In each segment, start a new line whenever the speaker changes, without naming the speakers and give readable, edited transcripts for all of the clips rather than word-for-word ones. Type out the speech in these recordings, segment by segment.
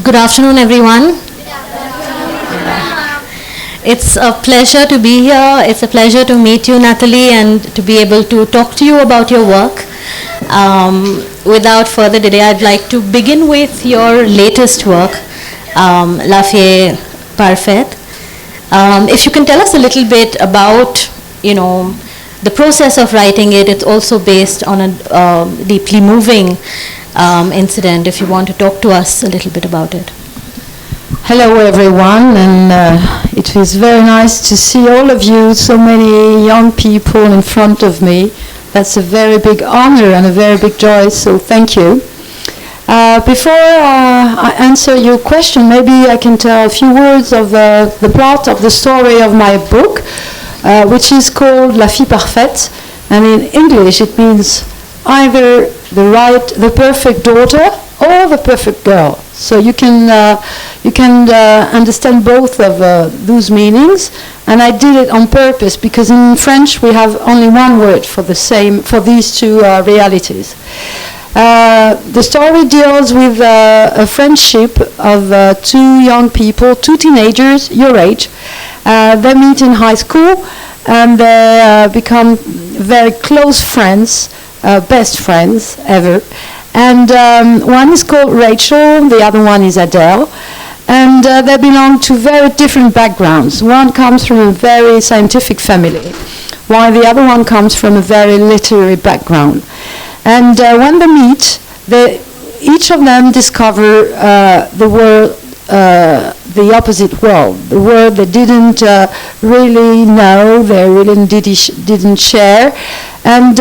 Good afternoon, everyone. It's a pleasure to be here. It's a pleasure to meet you, Natalie, and to be able to talk to you about your work. Without further delay, I'd like to begin with your latest work, La Fille Parfaite. If you can tell us a little bit about, the process of writing it. It's also based on a deeply moving incident. If you want to talk to us a little bit about it.
Hello everyone, and it was very nice to see all of you, so many young people in front of me. That's a very big honor and a very big joy, so thank you. Before I answer your question, maybe I can tell a few words of the plot of the story of my book, which is called La Fille Parfaite, and in English it means either the perfect daughter or the perfect girl. So you can understand both of those meanings, and I did it on purpose because in French we have only one word for these two realities. The story deals with a friendship of two young people, two teenagers, your age. They meet in high school and they become very close friends, best friends ever. And one is called Rachel, the other one is Adele. And they belong to very different backgrounds. One comes from a very scientific family, while the other one comes from a very literary background. And when they meet, each of them discover the world, the opposite world, the world they didn't really know, they really didn't share. And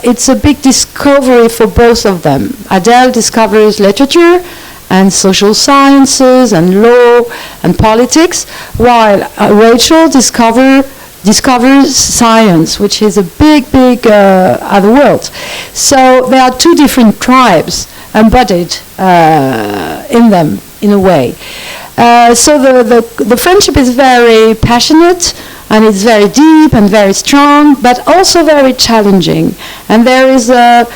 it's a big discovery for both of them. Adele discovers literature and social sciences and law and politics, while Rachel discovers science, which is a big other world. So there are two different tribes embodied in them, in a way. So the friendship is very passionate, and it's very deep and very strong, but also very challenging. And there is a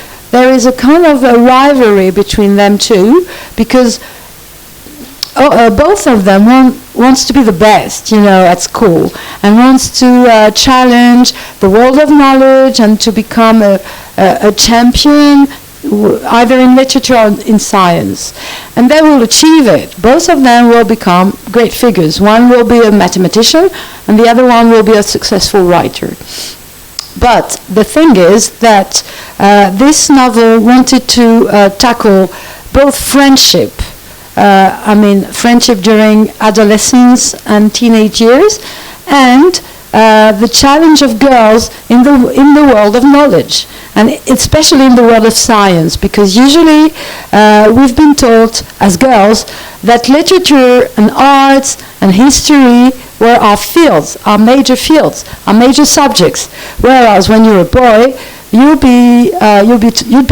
kind of a rivalry between them two, because both of them wants to be the best, at school, and wants to challenge the world of knowledge and to become a champion, either in literature or in science. And they will achieve it. Both of them will become great figures. One will be a mathematician, and the other one will be a successful writer. But the thing is that this novel wanted to tackle both friendship, friendship during adolescence and teenage years, and the challenge of girls in the world of knowledge, and especially in the world of science, because usually we've been taught as girls that literature and arts and history were our fields, our major subjects, whereas when you're a boy, you'd be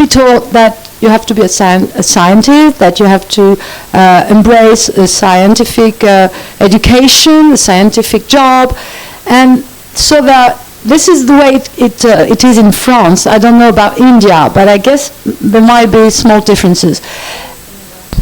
taught that you have to be a scientist, that you have to embrace a scientific education, a scientific job. And so that this is the way it is in France. I don't know about India, but I guess there might be small differences.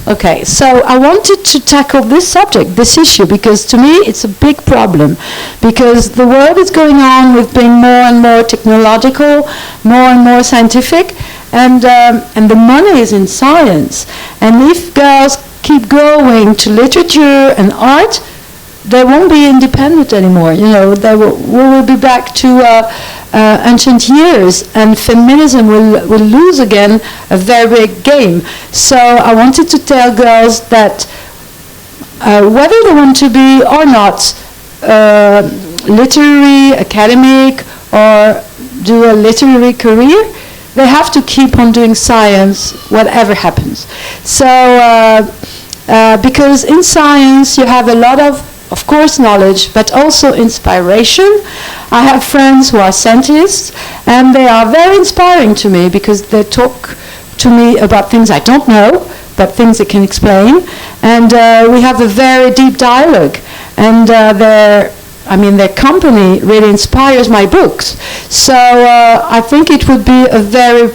Okay, so I wanted to tackle this subject, this issue, because to me it's a big problem, because the world is going on with being more and more technological, more and more scientific, and the money is in science. And if girls keep going to literature and art, they won't be independent anymore. We will be back to ancient years, and feminism will lose again a very big game. So I wanted to tell girls that whether they want to be or not literary, academic, or do a literary career, they have to keep on doing science, whatever happens. So because in science you have a lot of course, knowledge, but also inspiration. I have friends who are scientists, and they are very inspiring to me because they talk to me about things I don't know, but things they can explain. And we have a very deep dialogue. And their company really inspires my books. So I think it would be a very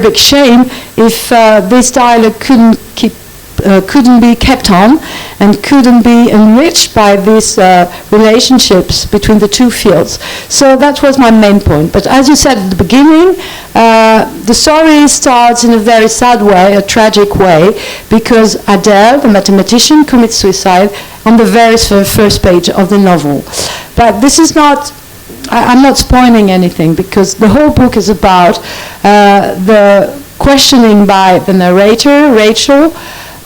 big shame if this dialogue couldn't keep couldn't be kept on and couldn't be enriched by these relationships between the two fields. So that was my main point. But as you said at the beginning, the story starts in a very sad way, a tragic way, because Adele, the mathematician, commits suicide on the very first page of the novel. But this is not, I'm not spoiling anything, because the whole book is about the questioning by the narrator, Rachel,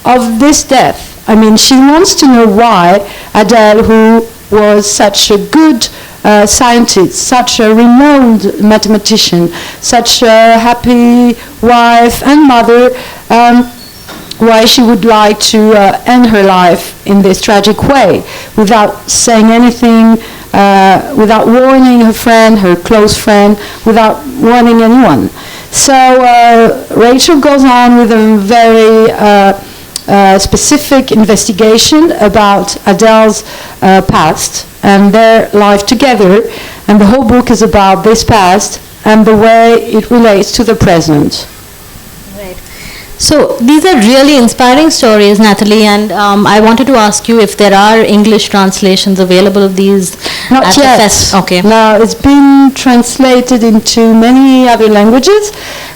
of this death. I mean, she wants to know why Adele, who was such a good scientist, such a renowned mathematician, such a happy wife and mother, why she would like to end her life in this tragic way, without saying anything, without warning her friend, her close friend, without warning anyone. So Rachel goes on with a very specific investigation about Adele's past and their life together, and the whole book is about this past and the way it relates to the present.
Right. So these are really inspiring stories, Natalie, and I wanted to ask you if there are English translations available of these.
Not yet.
Okay.
No, it's been translated into many other languages,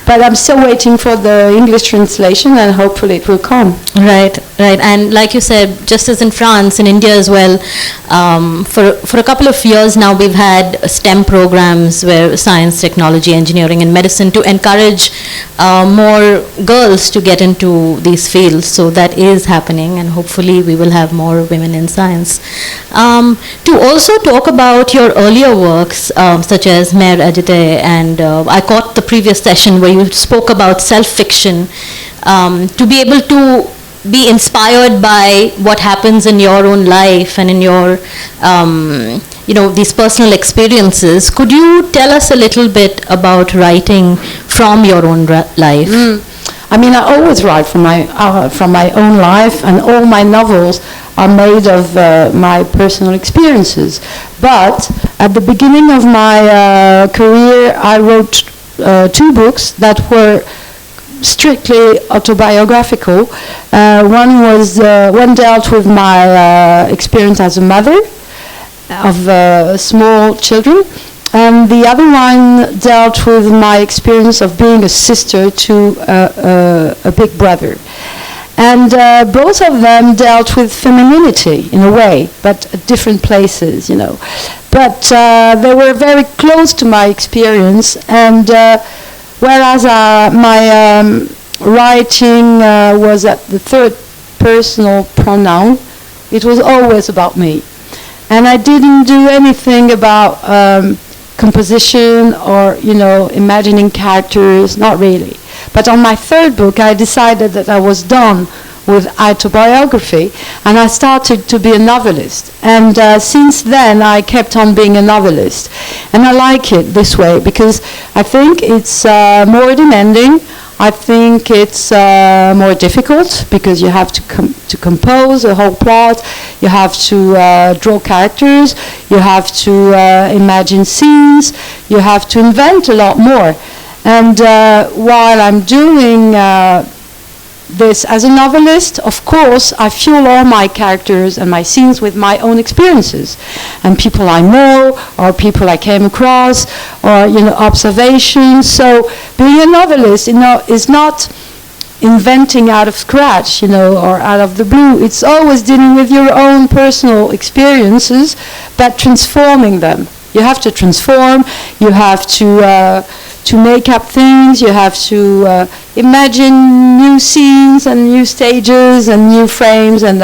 but I'm still waiting for the English translation, and hopefully it will come.
Right, right. And like you said, just as in France, in India as well, for a couple of years now we've had STEM programs where science, technology, engineering and medicine to encourage more girls to get into these fields. So that is happening, and hopefully we will have more women in science. To also talk about your earlier works, such as Mayor Ajite, and I caught the previous session where you spoke about self-fiction, to be able to be inspired by what happens in your own life and in your, these personal experiences. Could you tell us a little bit about writing from your own life?
I mean, I always write from my own life, and all my novels are made of my personal experiences. But at the beginning of my career, I wrote 2 books that were strictly autobiographical. One dealt with my experience as a mother of small children, and the other one dealt with my experience of being a sister to a big brother. And both of them dealt with femininity in a way, but at different places, you know. But they were very close to my experience, and whereas my writing was at the third personal pronoun, it was always about me. And I didn't do anything about composition or, imagining characters, not really. But on my third book, I decided that I was done with autobiography, and I started to be a novelist. And since then, I kept on being a novelist. And I like it this way, because I think it's more demanding. I think it's more difficult, because you have to compose a whole plot, you have to draw characters, you have to imagine scenes, you have to invent a lot more. And while I'm doing this as a novelist, of course, I fuel all my characters and my scenes with my own experiences, and people I know, or people I came across, or observations. So being a novelist, is not inventing out of scratch, or out of the blue. It's always dealing with your own personal experiences, but transforming them. You have to transform. You have to make up things. You have to imagine new scenes and new stages and new frames, and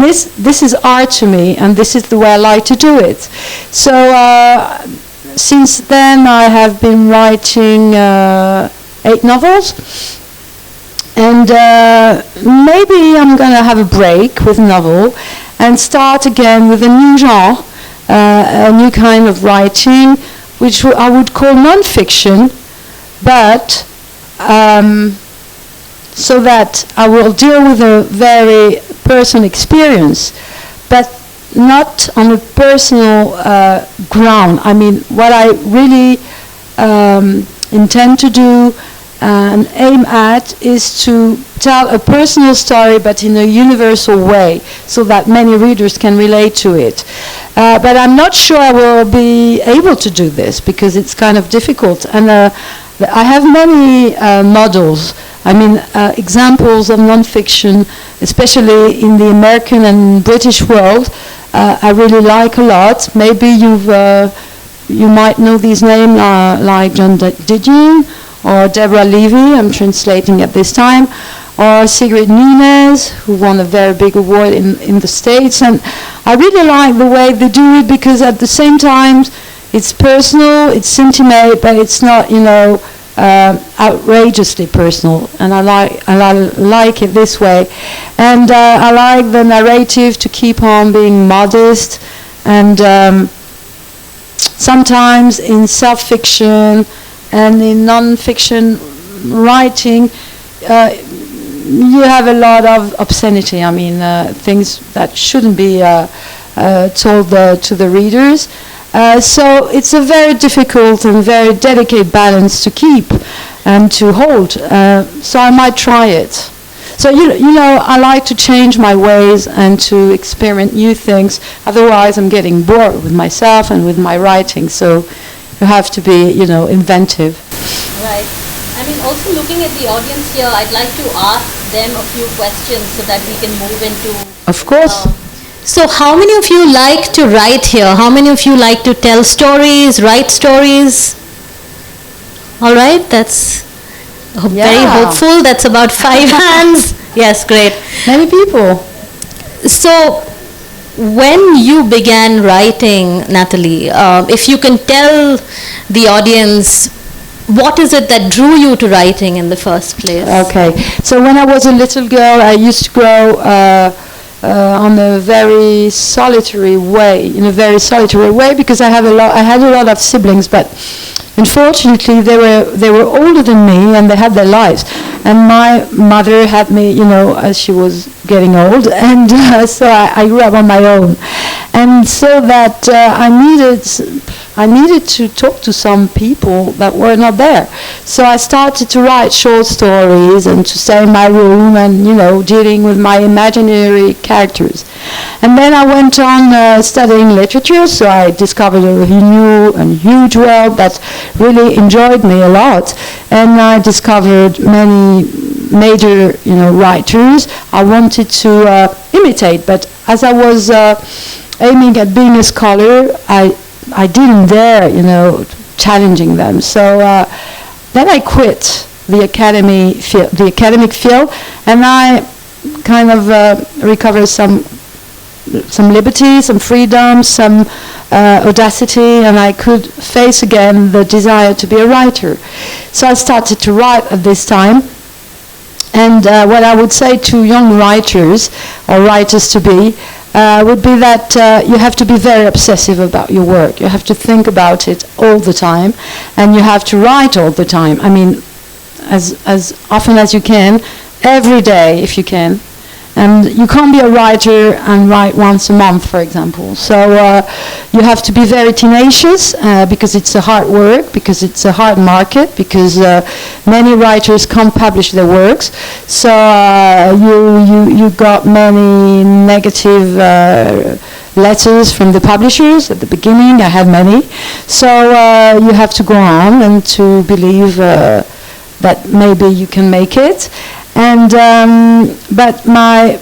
this is art to me, and this is the way I like to do it. So since then, I have been writing 8 novels, and maybe I'm going to have a break with novel and start again with a new genre, a new kind of writing, which I would call non-fiction, but so that I will deal with a very personal experience, but not on a personal ground. I mean, what I really intend to do and aim at is to tell a personal story but in a universal way so that many readers can relate to it. But I'm not sure I will be able to do this because it's kind of difficult. And I have many models, examples of non-fiction, especially in the American and British world. I really like a lot. Maybe you might know these names like John Didion or Deborah Levy, I'm translating at this time, or Sigrid Nunez, who won a very big award in the States. And I really like the way they do it because at the same time it's personal, it's intimate, but it's not, outrageously personal. And I like it this way. And I like the narrative to keep on being modest. And sometimes in self-fiction and in non-fiction writing, you have a lot of obscenity. Things that shouldn't be told to the readers. So it's a very difficult and very delicate balance to keep and to hold. So I might try it. So I like to change my ways and to experiment new things. Otherwise, I'm getting bored with myself and with my writing. So you have to be, inventive.
Right. Also looking at the audience here, I'd like to ask them a few questions so that we can move into...
Of course.
So how many of you like to write here? How many of you like to tell stories, write stories? All right, that's very hopeful. That's about 5 hands. Yes, great.
Many people.
So when you began writing, Natalie, if you can tell the audience, what is it that drew you to writing in the first place?
Okay, so when I was a little girl, I used to grow on a very solitary way, because I had a lot of siblings, but unfortunately they were older than me and they had their lives. And my mother had me, as she was getting old, and so I grew up on my own. And so that I needed to talk to some people that were not there. So I started to write short stories and to stay in my room and, dealing with my imaginary characters. And then I went on studying literature, so I discovered a new and huge world that really enjoyed me a lot. And I discovered many major, writers I wanted to imitate. But as I was aiming at being a scholar, I didn't dare, challenging them. So then I quit the academic field, and I kind of recovered some liberty, some freedom, some audacity, and I could face again the desire to be a writer. So I started to write at this time. And what I would say to young writers or writers to be would be that you have to be very obsessive about your work. You have to think about it all the time, and you have to write all the time. As often as you can, every day if you can. And you can't be a writer and write once a month, for example. So you have to be very tenacious because it's a hard work, because it's a hard market, because many writers can't publish their works. So you got many negative letters from the publishers at the beginning. I had many. So you have to go on and to believe that maybe you can make it. And but my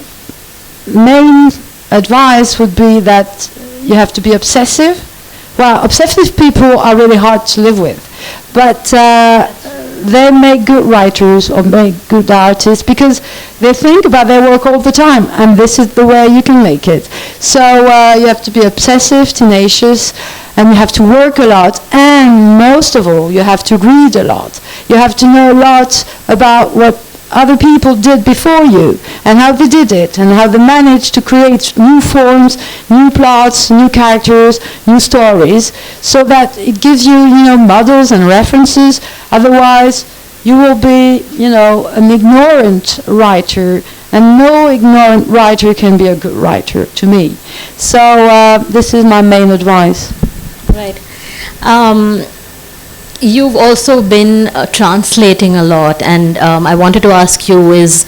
main advice would be that you have to be obsessive. Well, obsessive people are really hard to live with, but they make good writers or make good artists because they think about their work all the time, and this is the way you can make it. So you have to be obsessive, tenacious, and you have to work a lot, and most of all, you have to read a lot. You have to know a lot about what other people did before you, and how they did it, and how they managed to create new forms, new plots, new characters, new stories, so that it gives you, models and references. Otherwise, you will be, an ignorant writer, and no ignorant writer can be a good writer, to me. So this is my main advice.
Right. You've also been translating a lot, and I wanted to ask you: is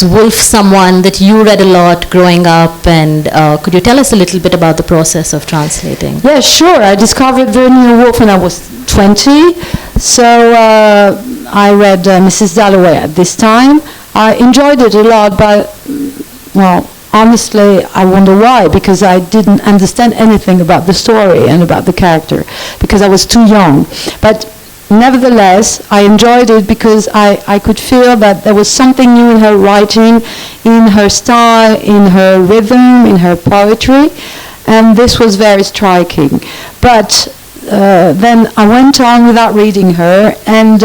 Wolf someone that you read a lot growing up? And could you tell us a little bit about the process of translating?
Yeah, sure. I discovered Virginia Woolf when I was 20, so I read Mrs. Dalloway at this time. I enjoyed it a lot, but well, honestly, I wonder why, because I didn't understand anything about the story and about the character, because I was too young. But nevertheless, I enjoyed it because I could feel that there was something new in her writing, in her style, in her rhythm, in her poetry, and this was very striking. But then I went on without reading her, and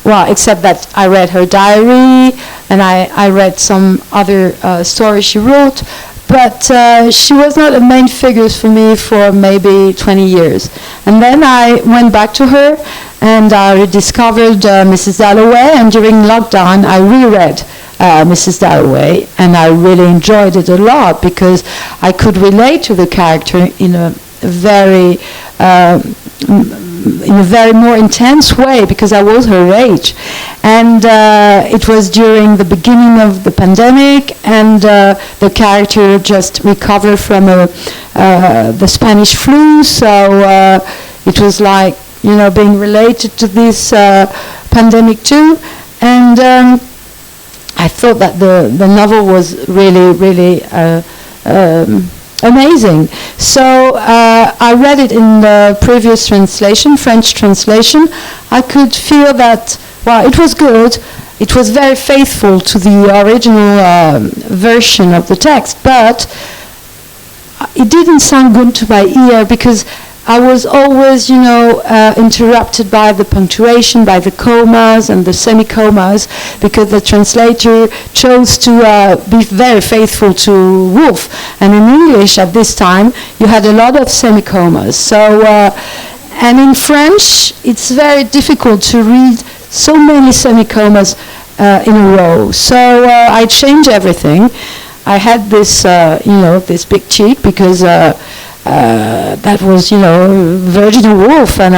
well, except that I read her diary, and I read some other stories she wrote, but she was not a main figure for me for maybe 20 years. And then I went back to her, and I rediscovered Mrs. Dalloway, and during lockdown I reread Mrs. Dalloway, and I really enjoyed it a lot because I could relate to the character in a very more intense way, because I was her age. And it was during the beginning of the pandemic, and the character just recovered from the Spanish flu, so it was like, being related to this pandemic too. And I thought that the novel was really amazing. So I read it in the previous translation, French translation. I could feel that, well, it was good. It was very faithful to the original version of the text, but it didn't sound good to my ear, because I was always, interrupted by the punctuation, by the commas and the semi-commas, because the translator chose to be very faithful to Woolf. And in English at this time, you had a lot of semi-commas. So, and in French, it's very difficult to read so many semi-commas in a row. So I changed everything. I had this, this big cheek, because that was, Virginia Woolf, and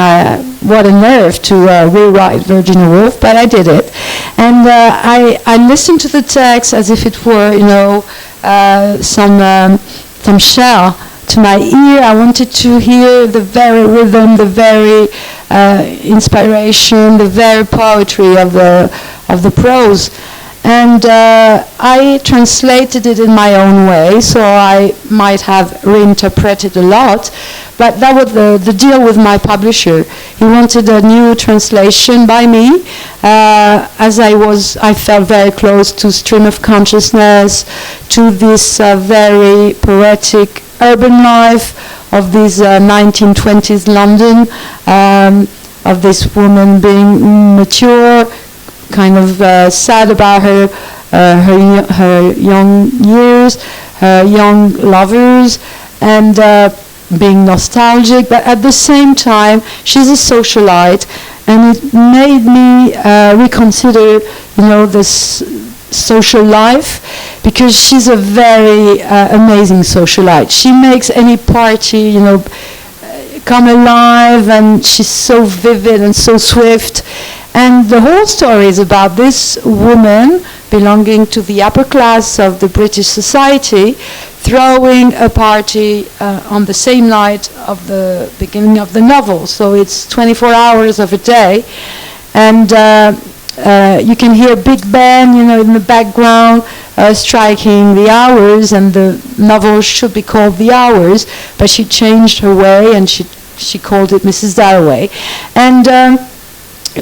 what a nerve to rewrite Virginia Woolf, but I did it. And I listened to the text as if it were, some shell to my ear. I wanted to hear the very rhythm, the very inspiration, the very poetry of the prose. And I translated it in my own way, so I might have reinterpreted a lot, but that was the deal with my publisher. He wanted a new translation by me, as I felt very close to stream of consciousness, to this very poetic urban life of this 1920s London, of this woman being mature, kind of sad about her young years, her young lovers, and being nostalgic, but at the same time she's a socialite, and it made me reconsider, this social life, because she's a very amazing socialite. She makes any party, come alive, and she's so vivid and so swift. And the whole story is about this woman belonging to the upper class of the British society throwing a party on the same night of the beginning of the novel. So it's 24 hours of a day. And you can hear Big Ben, in the background striking the hours, and the novel should be called The Hours, but she changed her way and she called it Mrs. Dalloway. And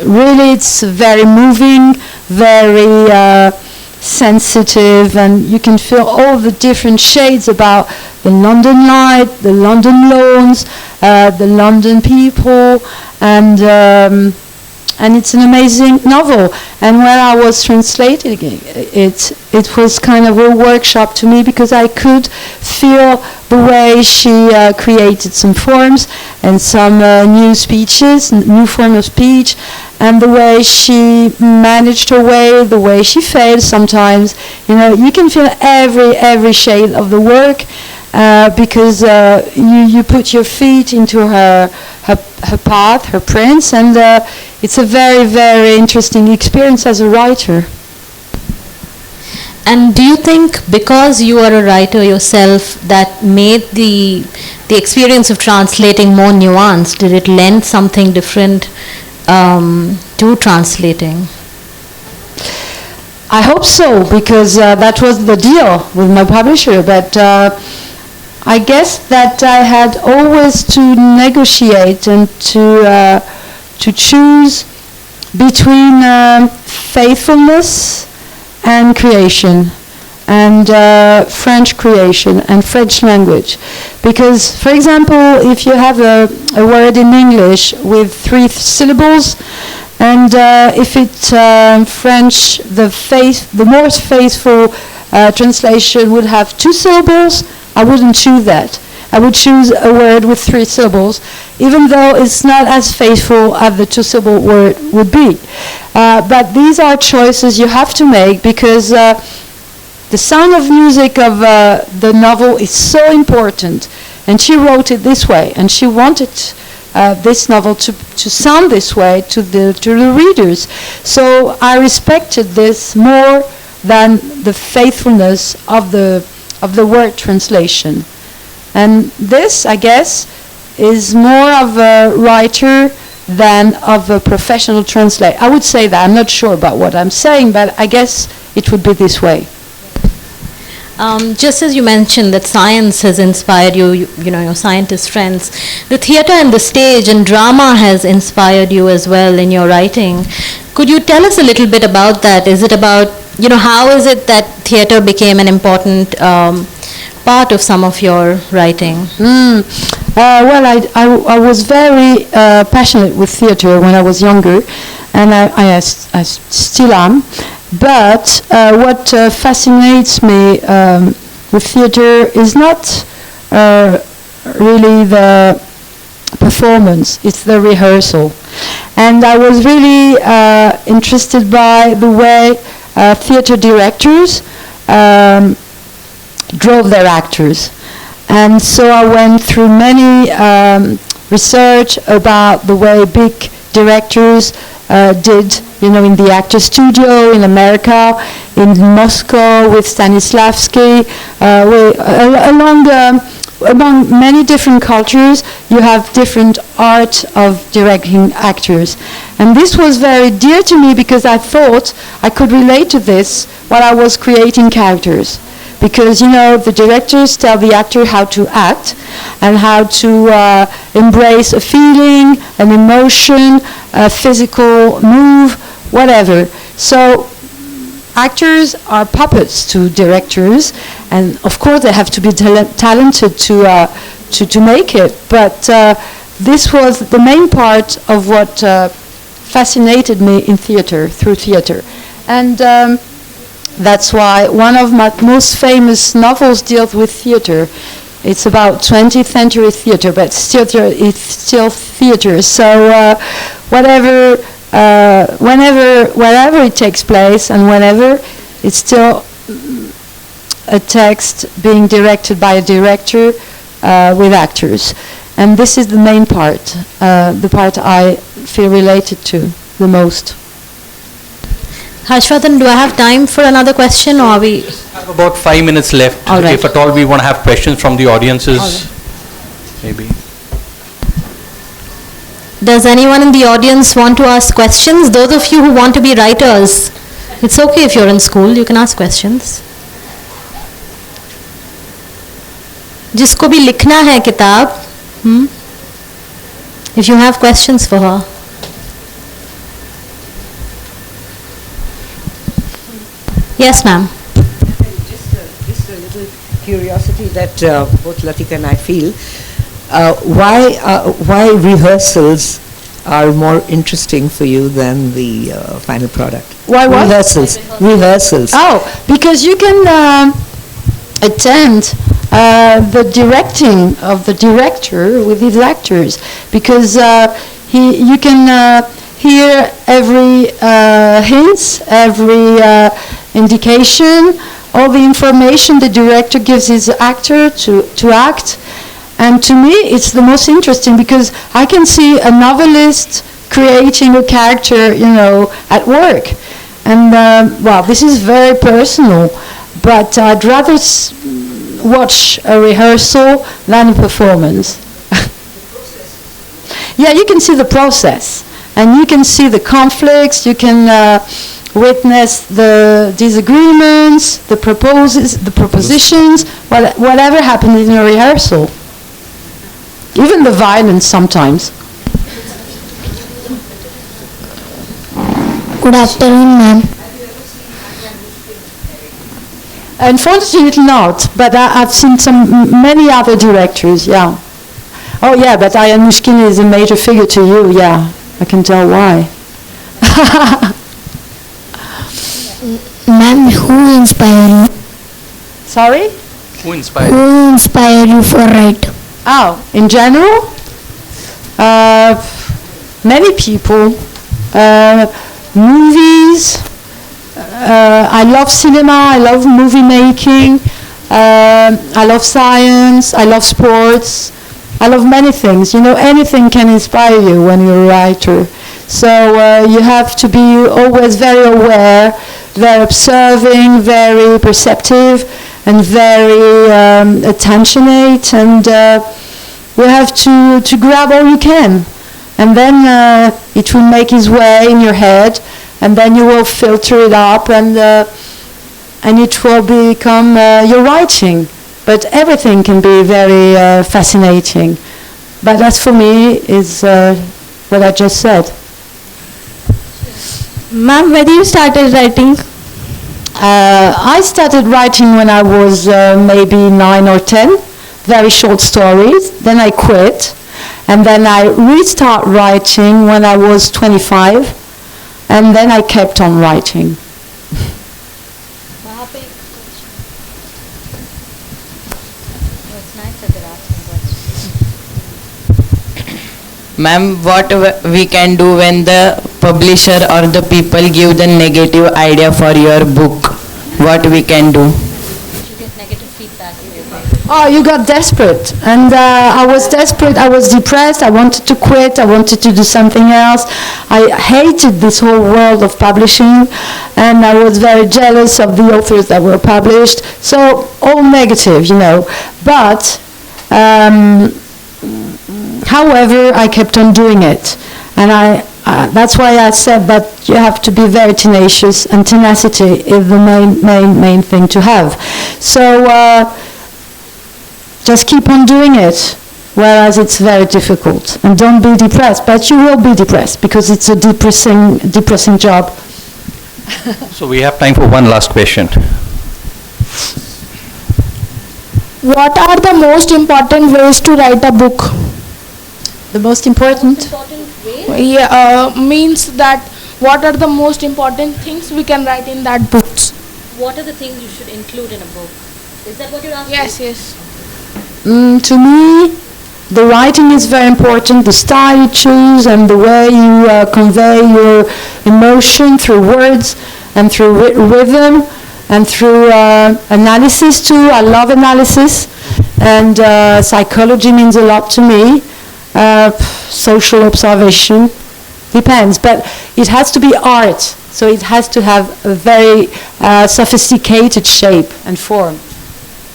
really, it's very moving, very sensitive, and you can feel all the different shades about the London light, the London lawns, the London people, and it's an amazing novel. And when I was translating it was kind of a workshop to me, because I could feel the way she created some forms and some new speeches, new form of speech, and the way she managed her way, the way she failed sometimes. You can feel every shade of the work. because you put your feet into her path, her prints, and it's a very, very interesting experience as a writer.
And do you think because you are a writer yourself that made the experience of translating more nuanced? Did it lend something different to translating?
I hope so, because that was the deal with my publisher. But I guess that I had always to negotiate and to choose between faithfulness and creation, and French creation and French language. Because, for example, if you have a word in English with 3 syllables, and if it's French, the most faithful translation would have 2 syllables, I wouldn't choose that. I would choose a word with 3 syllables, even though it's not as faithful as the 2-syllable word would be. But these are choices you have to make, because the sound of music of the novel is so important. And she wrote it this way, and she wanted this novel to sound this way to the readers. So I respected this more than the faithfulness of the word translation. And this, I guess, is more of a writer than of a professional translator. I would say that. I'm not sure about what I'm saying, but I guess it would be this way.
Just as you mentioned that science has inspired you, you know, your scientist friends, the theatre and the stage and drama has inspired you as well in your writing. Could you tell us a little bit about that? Is it about, you know, how is it that theatre became an important part of some of your writing?
Well, I was very passionate with theatre when I was younger, and I still am. But what fascinates me with theatre is not really the performance, it's the rehearsal. And I was really interested by the way theatre directors drove their actors. And so I went through many research about the way big directors did, you know, in the actor studio in America, in Moscow with Stanislavski, among many different cultures, you have different art of directing actors. And this was very dear to me because I thought I could relate to this while I was creating characters. Because, you know, the directors tell the actor how to act and how to embrace a feeling, an emotion, a physical move, whatever. So actors are puppets to directors, and of course they have to be talented to make it. But this was the main part of what fascinated me in theatre, through theatre. And that's why one of my most famous novels deals with theatre. It's about 20th century theatre, but it's still theatre. So wherever it takes place, and whenever, it's still a text being directed by a director with actors. And this is the main part, the part I feel related to the most.
Harshvardhan, do I have time for another question, or are we?
We have about 5 minutes left.
All right.
If at all we want to have questions from the audiences, maybe.
Does anyone in the audience want to ask questions? Those of you who want to be writers, it's okay if you're in school, you can ask questions. जिसको भी लिखना है किताब, if you have questions for her. Yes, ma'am.
Just a little curiosity that both Latika and I feel. Why rehearsals are more interesting for you than the final product?
Why what?
Rehearsals.
Oh, because you can attend the directing of the director with his actors, because you can hear every hint, every indication, all the information the director gives his actor to act. And to me, it's the most interesting because I can see a novelist creating a character, at work. And, this is very personal, but I'd rather watch a rehearsal than a performance. Yeah, you can see the process, and you can see the conflicts, you can witness the disagreements, the propositions, whatever happened in a rehearsal. Even the violence sometimes.
Good afternoon, ma'am.
Unfortunately not, but I've seen many other directors, yeah. Oh yeah, but Ayan Mushkini is a major figure to you, yeah. I can tell why.
Ma'am, who inspired you?
Sorry?
Who inspired?
Who inspired you for write?
Oh, in general? Many people. Movies. I love cinema, I love movie making. I love science, I love sports. I love many things. Anything can inspire you when you're a writer. So you have to be always very aware, very observing, very perceptive, and very attentionate, and you have to grab all you can. And then it will make its way in your head, and then you will filter it up, and it will become your writing. But everything can be very fascinating. But that for me is what I just said.
Ma'am, when you started writing?
I started writing when I was maybe 9 or 10, very short stories. Then I quit. And then I restart writing when I was 25. And then I kept on writing.
Ma'am, what we can do when the publisher or the people give the negative idea for your book? What we can do?
You get negative feedback.
Oh, you got desperate. And I was desperate, I was depressed, I wanted to quit, I wanted to do something else. I hated this whole world of publishing, and I was very jealous of the authors that were published. So, all negative, But, however, I kept on doing it. And that's why I said that you have to be very tenacious, and tenacity is the main thing to have. So, just keep on doing it, whereas it's very difficult. And don't be depressed, but you will be depressed because it's a depressing job.
So we have time for one last question.
What are the most important ways to write a book?
The most important?
Yeah, means that what are the most important things we can write in that book?
What are the things you should include in a book? Is that what you're asking?
Yes.
To me, the writing is very important, the style you choose and the way you convey your emotion through words and through rhythm and through analysis too. I love analysis, and psychology means a lot to me. Social observation, depends, but it has to be art, so it has to have a very sophisticated shape and form.